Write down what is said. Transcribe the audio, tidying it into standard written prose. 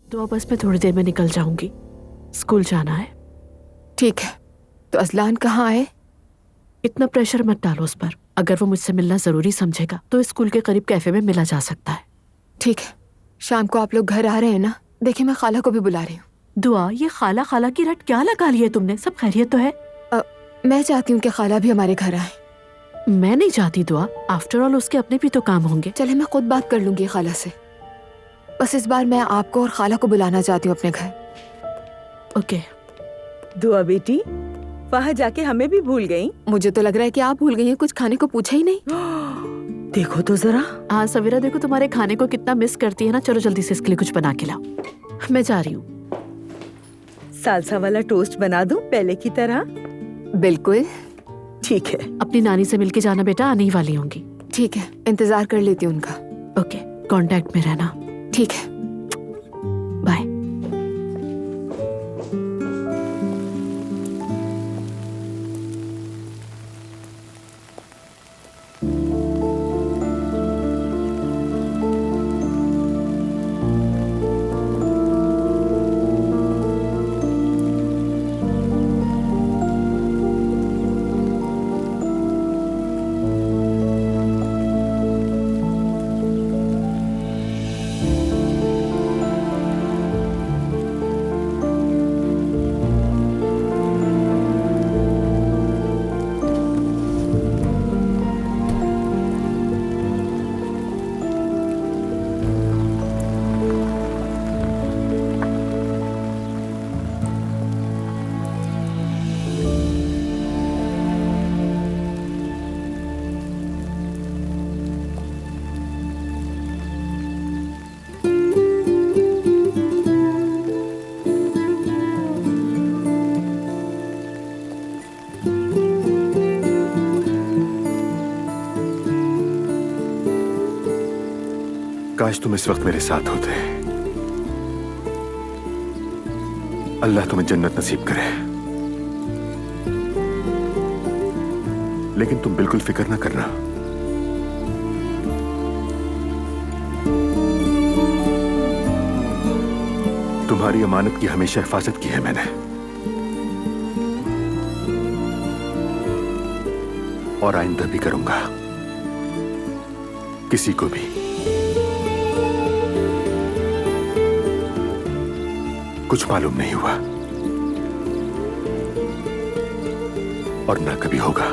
तो बस मैं थोड़ी देर में निकल जाऊंगी, स्कूल जाना है। ठीक है, तो अजलान कहाँ है? इतना प्रेशर मत डालो उस पर। अगर वो मुझसे मिलना जरूरी समझेगा तो स्कूल के करीब कैफे में मिला जा सकता है। ठीक है, शाम को आप लोग घर आ रहे हैं ना? देखिए मैं खाला को भी बुला रही हूँ। दुआ, ये खाला खाला की रट क्या लगा ली है तुमने? सब खैरियत तो है? मैं चाहती हूँ कि खाला भी हमारे घर आए। मैं नहीं चाहती दुआ, आफ्टर ऑल उसके अपने भी तो काम होंगे। चले मैं खुद बात कर लूंगी खाला से। बस इस बार मैं आपको और खाला को बुलाना चाहती हूँ अपने घर। ओके। दुआ बेटी, वहाँ जाके हमें भी भूल गई। मुझे तो लग रहा है कि आप भूल गई हैं, कुछ खाने को पूछा ही नहीं। देखो तो जरा। हाँ सवेरा, देखो तुम्हारे खाने को कितना मिस करती है ना। चलो जल्दी से इसके लिए कुछ बना के लाओ, मैं जा रही हूँ। सालसा वाला टोस्ट बना दूं पहले की तरह? बिल्कुल ठीक है। अपनी नानी से मिलके जाना बेटा, आने ही वाली होंगी। ठीक है, इंतजार कर लेती हूँ उनका। ओके, कांटेक्ट में रहना। ठीक है, बाय। काश तुम इस वक्त मेरे साथ होते। अल्लाह तुम्हें जन्नत नसीब करे। लेकिन तुम बिल्कुल फिक्र ना करना। तुम्हारी अमानत की हमेशा हिफाजत की है मैंने, और आइंदा भी करूंगा। किसी को भी कुछ मालूम नहीं हुआ और ना कभी होगा।